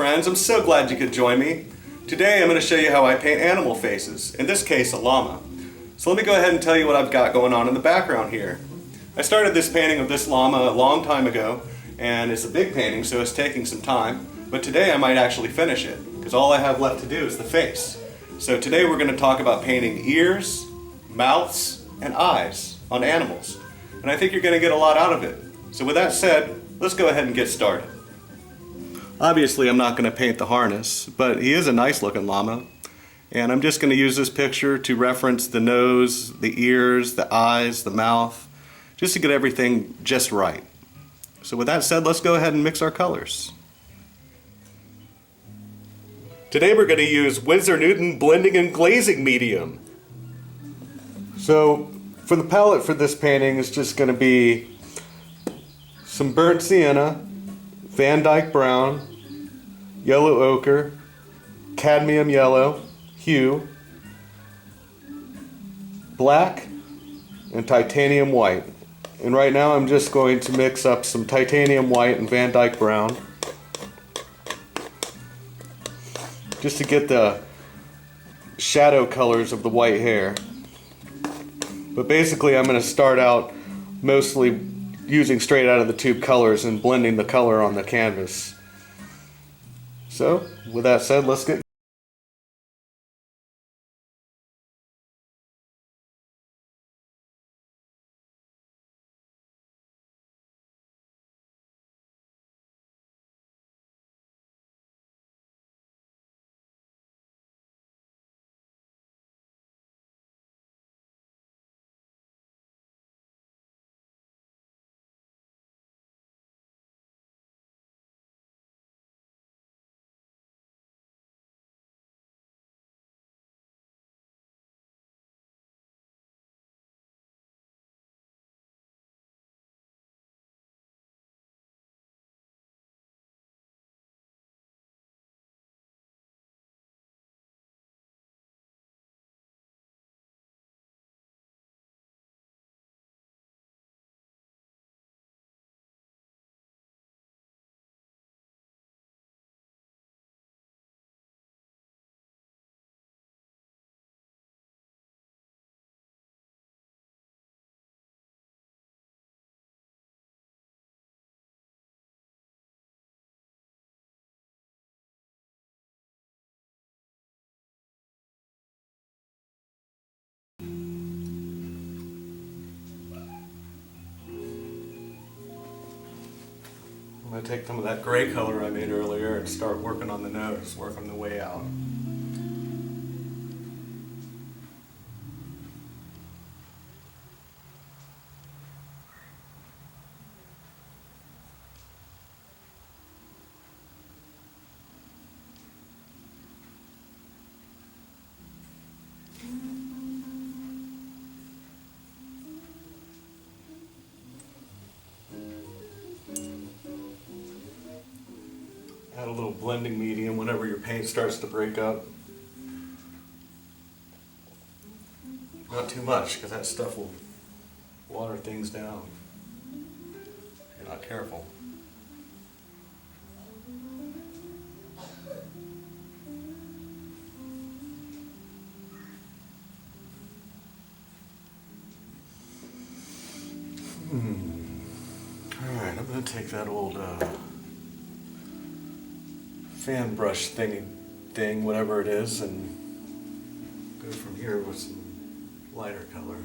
friends, I'm so glad you could join me. Today I'm going to show you how I paint animal faces, in this case a llama. So let me go ahead and tell you what I've got going on in the background here. I started this painting of this llama a long time ago, and it's a big painting so it's taking some time, but today I might actually finish it, because all I have left to do is the face. So today we're going to talk about painting ears, mouths, and eyes on animals, and I think you're going to get a lot out of it. So with that said, let's go ahead and get started. Obviously I'm not going to paint the harness, but he is a nice looking llama. And I'm just going to use this picture to reference the nose, the ears, the eyes, the mouth, just to get everything just right. So with that said, let's go ahead and mix our colors. Today we're going to use Winsor Newton blending and glazing medium. So for the palette for this painting is just going to be some burnt sienna, Van Dyke brown, yellow ochre, cadmium yellow, hue, black, and titanium white. And right now I'm just going to mix up some titanium white and Van Dyke brown just to get the shadow colors of the white hair. But basically I'm going to start out mostly using straight out of the tube colors and blending the color on the canvas. So, with that said, let's get I'm going to take some of that gray color I made earlier and start working on the nose, working the way out. Add a little blending medium whenever your paint starts to break up. Not too much, because that stuff will water things down if you're not careful. Alright, I'm going to take that old fan brush thing, whatever it is, and go from here with some lighter color.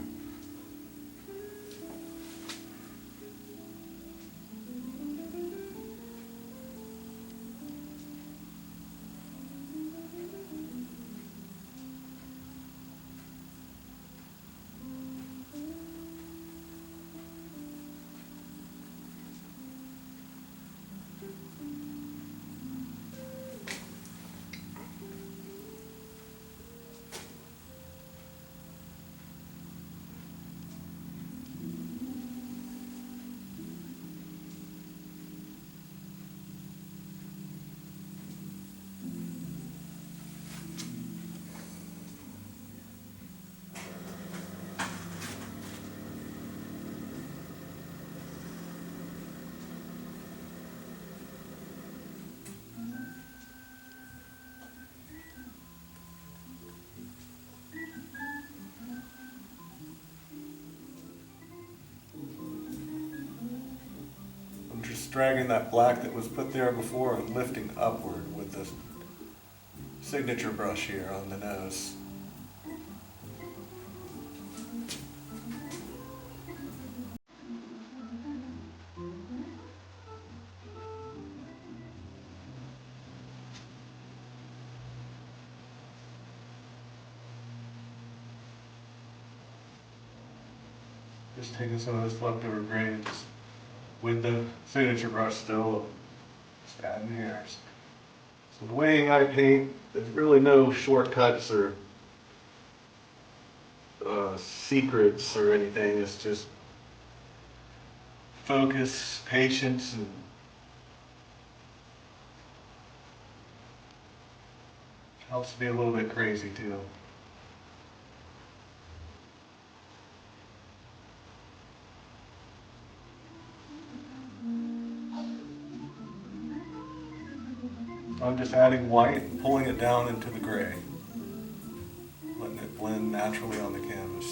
Just dragging that black that was put there before and lifting upward with the signature brush here on the nose. Just taking some of this leftover gray and just with the signature brush still, just adding hairs. So the way I paint, there's really no shortcuts or secrets or anything. It's just focus, patience, and helps to be a little bit crazy too. I'm just adding white and pulling it down into the gray, letting it blend naturally on the canvas.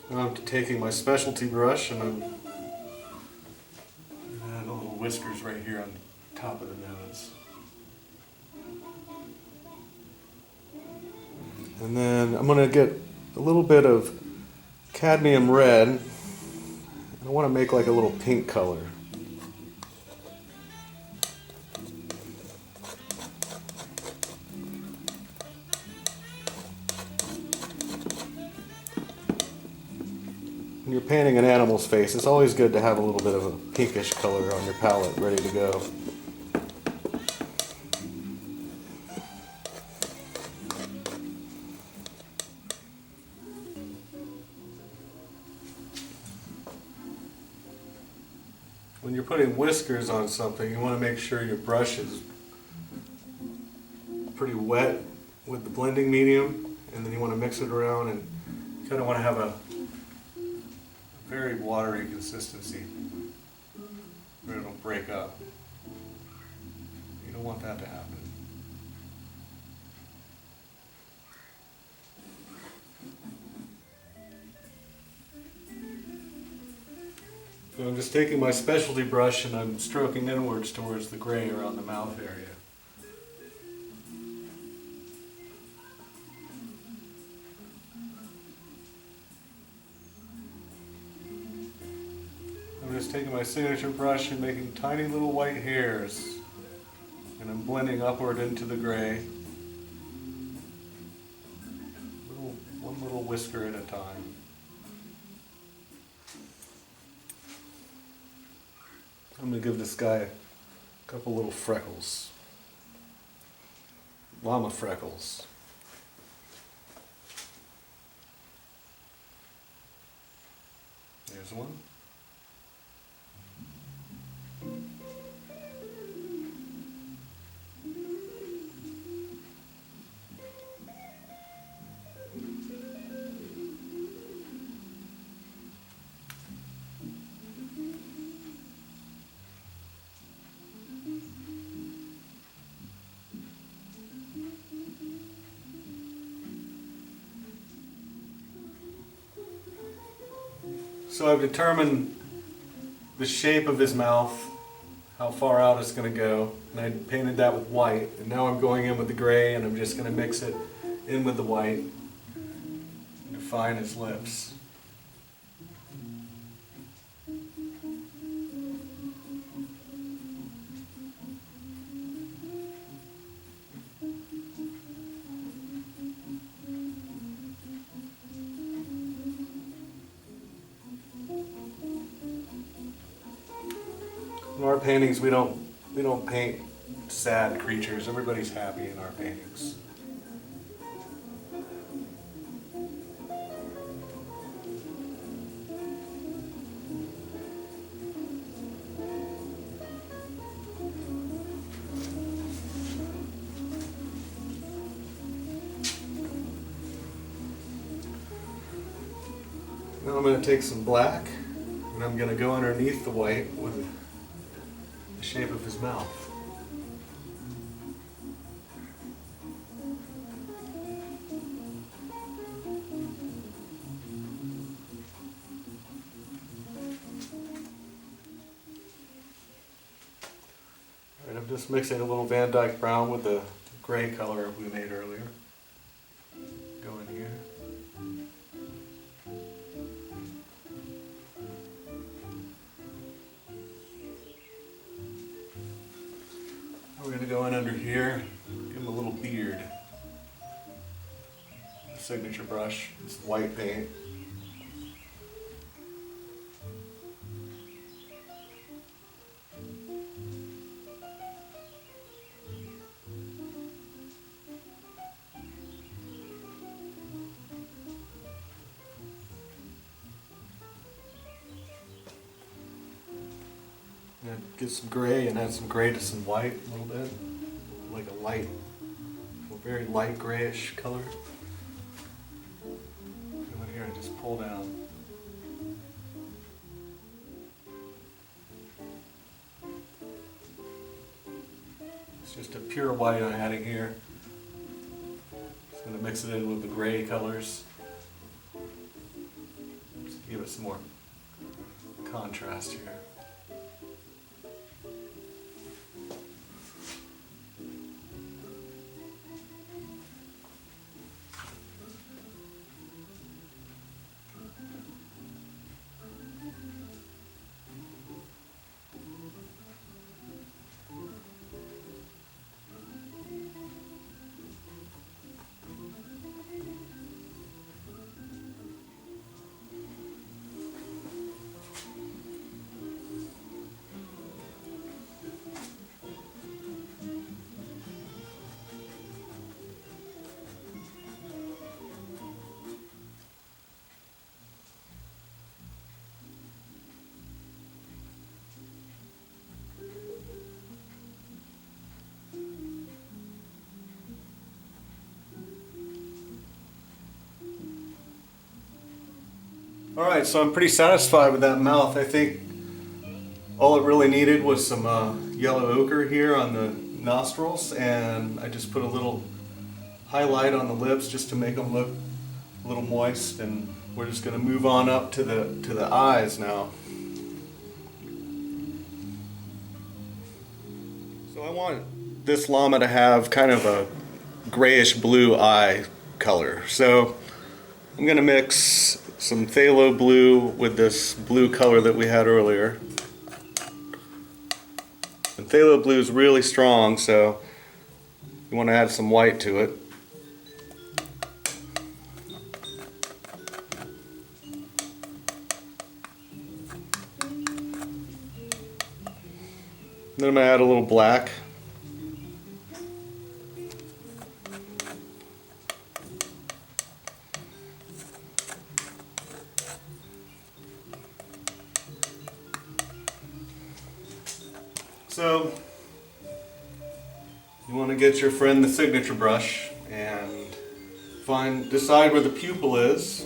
Now I'm taking my specialty brush and I'm add a little whiskers right here on the top of the nose. And then I'm going to get a little bit of cadmium red. I want to make like a little pink color. When you're painting an animal's face, it's always good to have a little bit of a pinkish color on your palette ready to go. When you're putting whiskers on something, you want to make sure your brush is pretty wet with the blending medium, and then you want to mix it around, and you kind of want to have a very watery consistency where it'll break up. You don't want that to happen. So I'm just taking my specialty brush and I'm stroking inwards towards the gray around the mouth area. I'm just taking my signature brush and making tiny little white hairs, and I'm blending upward into the gray, one little whisker at a time. I'm going to give this guy a couple little freckles. Llama freckles. There's one. So I've determined the shape of his mouth, how far out it's going to go, and I painted that with white, and now I'm going in with the gray and I'm just going to mix it in with the white and define his lips. In our paintings, we don't paint sad creatures. Everybody's happy in our paintings. Now I'm going to take some black and I'm going to go underneath the white with the shape of his mouth. just mixing a little Van Dyke brown with the gray color we made earlier. Go in here. We're going to go in under here, give him a little beard. Signature brush, it's white paint. And get some gray and add some gray to some white a little bit, like a very light grayish color. Go in here and just pull down. It's just a pure white I'm adding here. Just going to mix it in with the gray colors. Just give it some more contrast here. Alright, so I'm pretty satisfied with that mouth. I think all it really needed was some yellow ochre here on the nostrils, and I just put a little highlight on the lips just to make them look a little moist, and we're just going to move on up to the eyes now. So I want this llama to have kind of a grayish blue eye color. So I'm going to mix some phthalo blue with this blue color that we had earlier. And phthalo blue is really strong, so you want to add some white to it. Then I'm going to add a little black. So, you want to get your friend the signature brush and decide where the pupil is.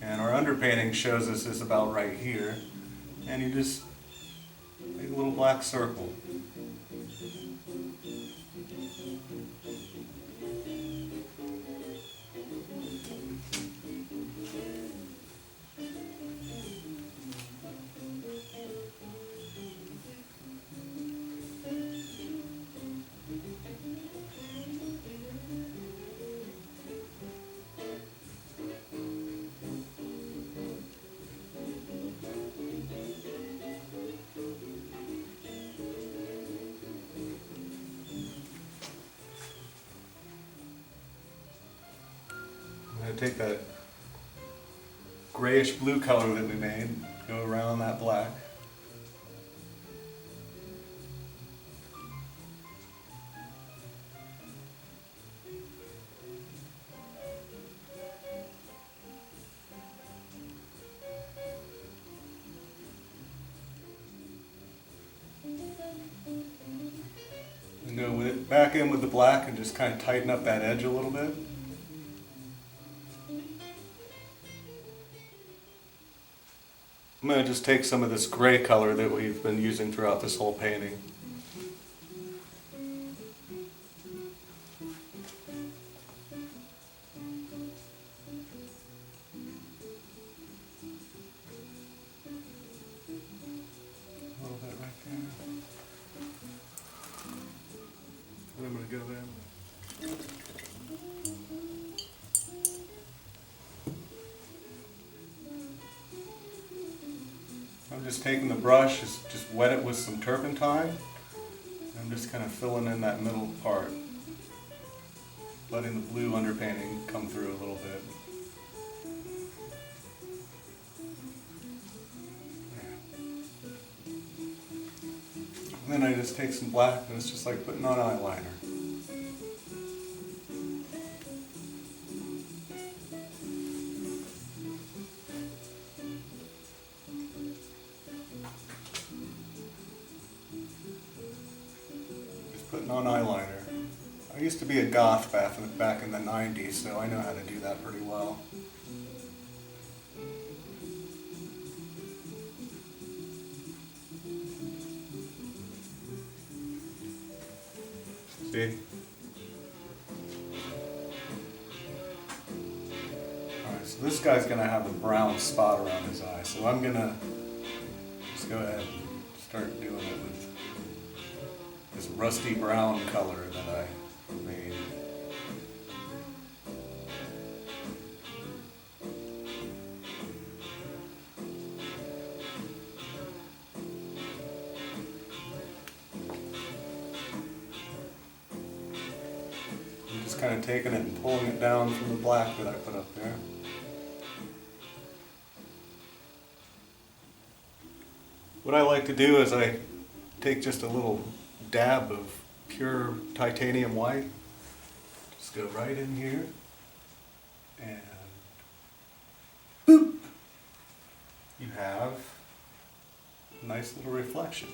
And our underpainting shows us it's about right here. And you just make a little black circle. I'm going to take that grayish blue color that we made, go around that black. And go back in with the black and just kind of tighten up that edge a little bit. I'm going to just take some of this gray color that we've been using throughout this whole painting. go in. I'm just taking the brush, just wet it with some turpentine. I'm just kind of filling in that middle part, letting the blue underpainting come through a little bit. And then I just take some black and it's just like putting on eyeliner. Putting on eyeliner. I used to be a goth back in the 90s, so I know how to do that pretty well. See? Alright, so this guy's going to have a brown spot around his eye, so I'm going to just go ahead and start doing it with this rusty brown color that I made. I'm just kind of taking it and pulling it down from the black that I put up there. What I like to do is I take just a little dab of pure titanium white, just go right in here, and boop, you have a nice little reflection.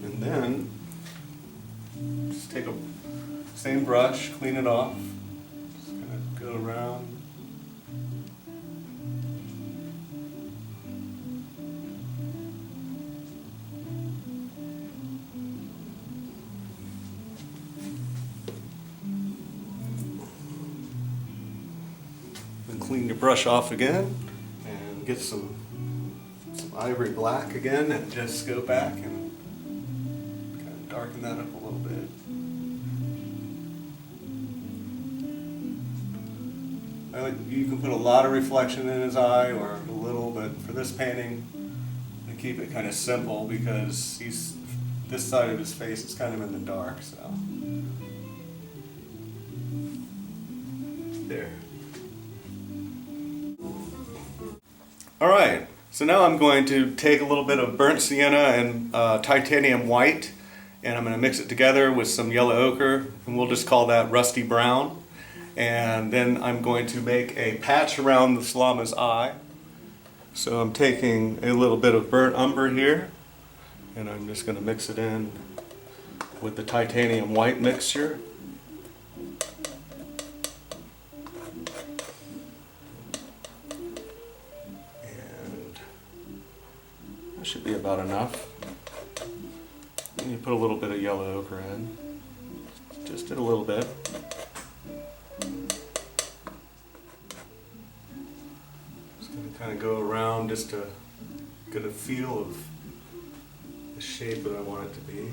And then just take a same brush, clean it off, just kind of go around. Then clean your brush off again and get some ivory black again and just go back and kind of darken that up a little bit. You can put a lot of reflection in his eye or a little, but for this painting, I keep it kind of simple because this side of his face is kind of in the dark, so. There. Alright, so now I'm going to take a little bit of burnt sienna and titanium white, and I'm going to mix it together with some yellow ochre, and we'll just call that rusty brown. And then I'm going to make a patch around this llama's eye. So I'm taking a little bit of burnt umber here, and I'm just going to mix it in with the titanium white mixture. And that should be about enough. And you put a little bit of yellow ochre in, just a little bit. Kind of go around just to get a feel of the shape that I want it to be.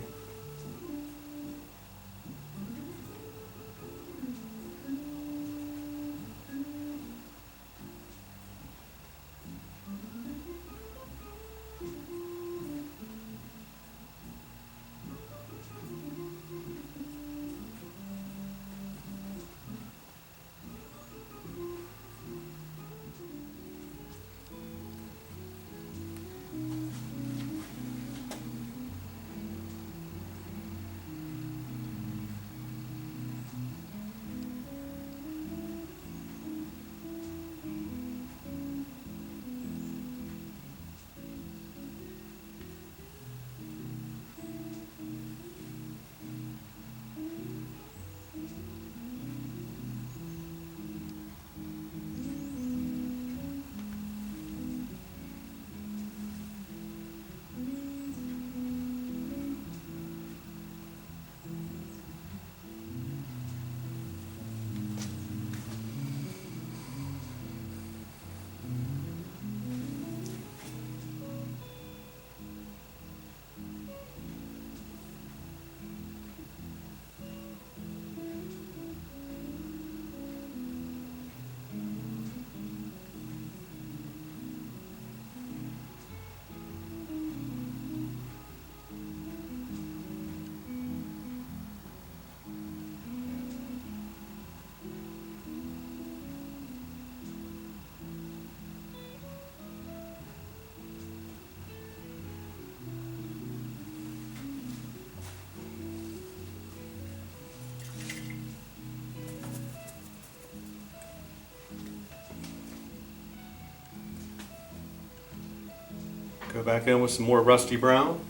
Go back in with some more rusty brown.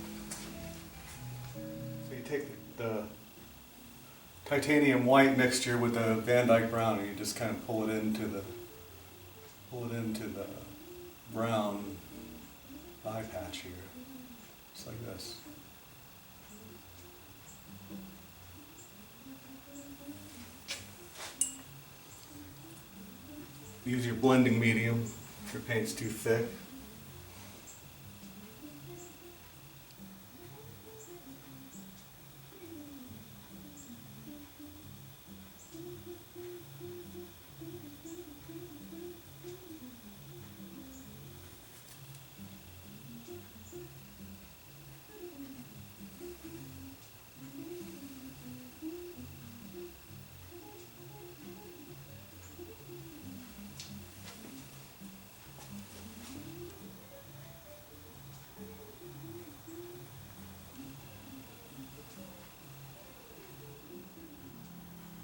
So you take the titanium white mixture with the Van Dyke brown, and you just kind of pull it into the brown eye patch here, just like this. Use your blending medium if your paint's too thick.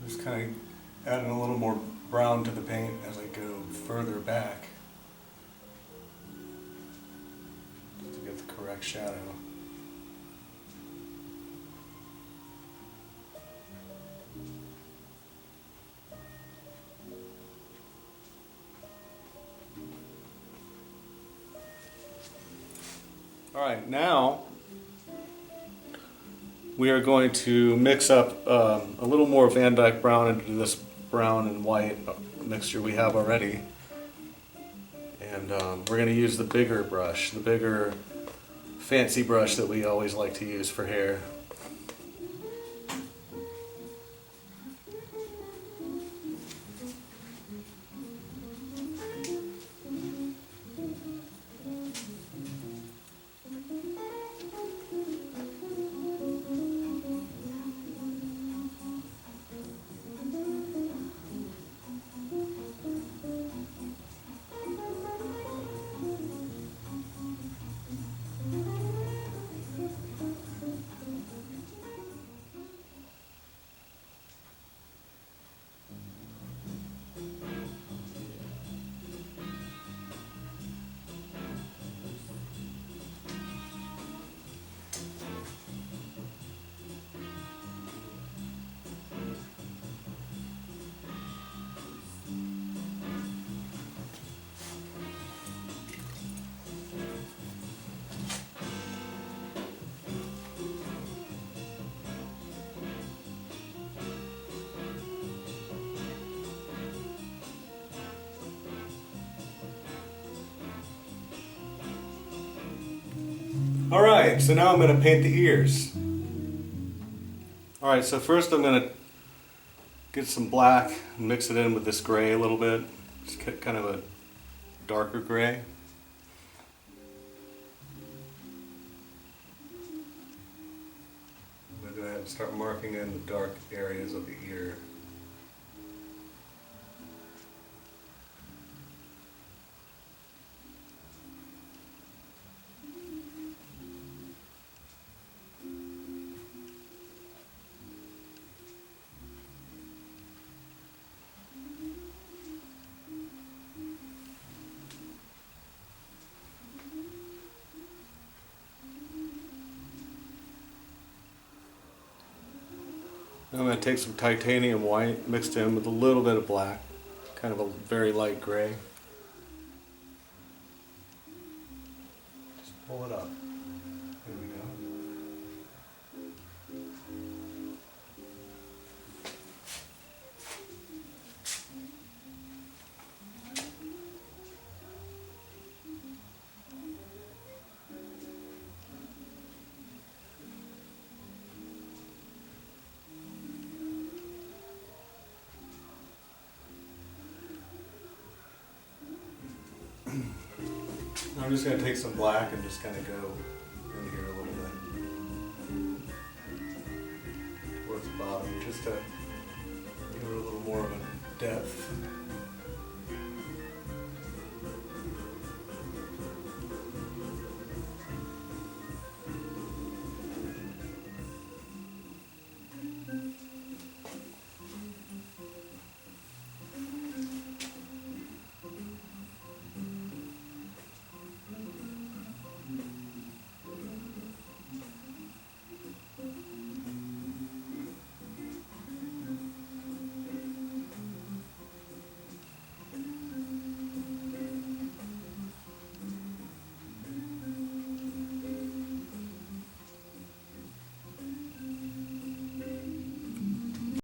Just kind of adding a little more brown to the paint as I go further back, just to get the correct shadow. All right, now we are going to mix up a little more Van Dyke brown into this brown and white mixture we have already. And we're going to use the bigger brush, the bigger fancy brush that we always like to use for hair. Alright, so now I'm going to paint the ears. Alright, so first I'm going to get some black, mix it in with this gray a little bit. Just get kind of a darker gray. I'm going to go ahead and start marking in the dark areas of the ear. I'm going to take some titanium white mixed in with a little bit of black, kind of a very light gray. Just pull it up. There we go. I'm just going to take some black and just kind of go in here a little bit towards the bottom, just to give it a little more of a depth.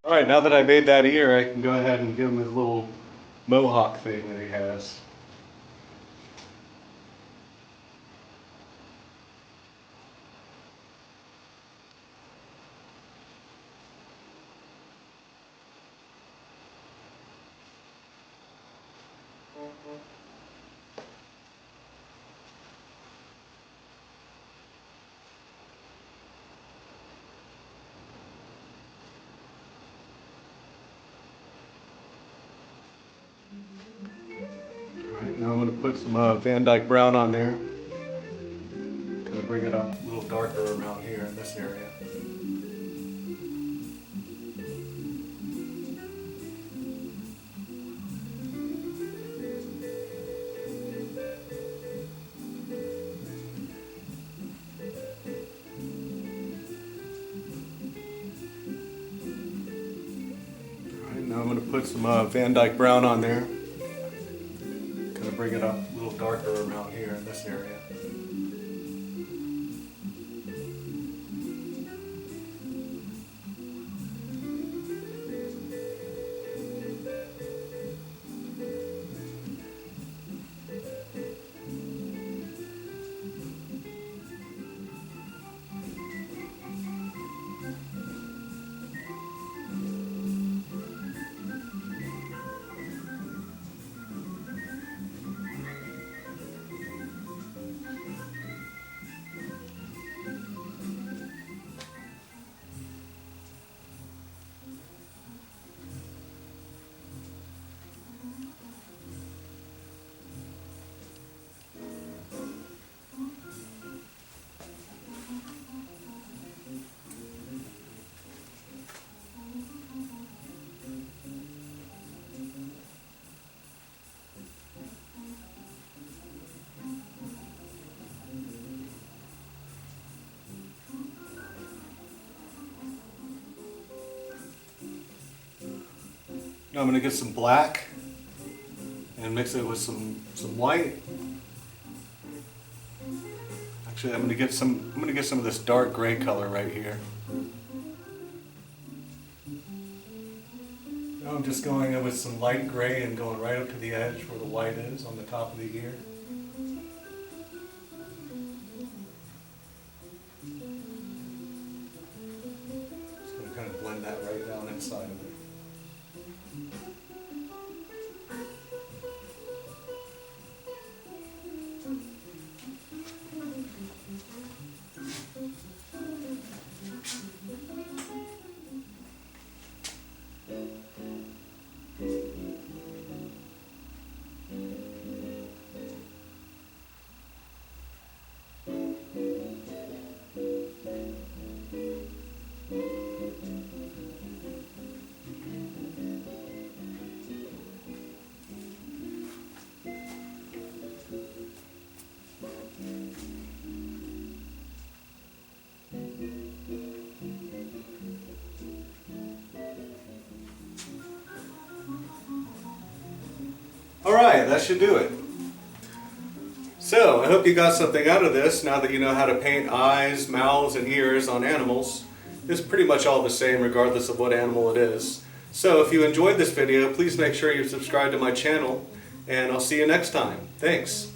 Alright, now that I made that ear, I can go ahead and give him his little mohawk thing that he has. Alright, now I'm going to put some Van Dyke Brown on there. Going to bring it up a little darker around here in this area. Now I'm going to put some Van Dyke Brown on there. Kind of bring it up a little darker around here in this area. Now I'm going to get some black and mix it with some white. Actually, I'm going to get some of this dark gray color right here. Now I'm just going in with some light gray and going right up to the edge where the white is on the top of the ear. Just going to kind of blend that right down inside of it. Alright, that should do it. So, I hope you got something out of this now that you know how to paint eyes, mouths, and ears on animals. It's pretty much all the same regardless of what animal it is. So, if you enjoyed this video, please make sure you subscribe to my channel, and I'll see you next time. Thanks.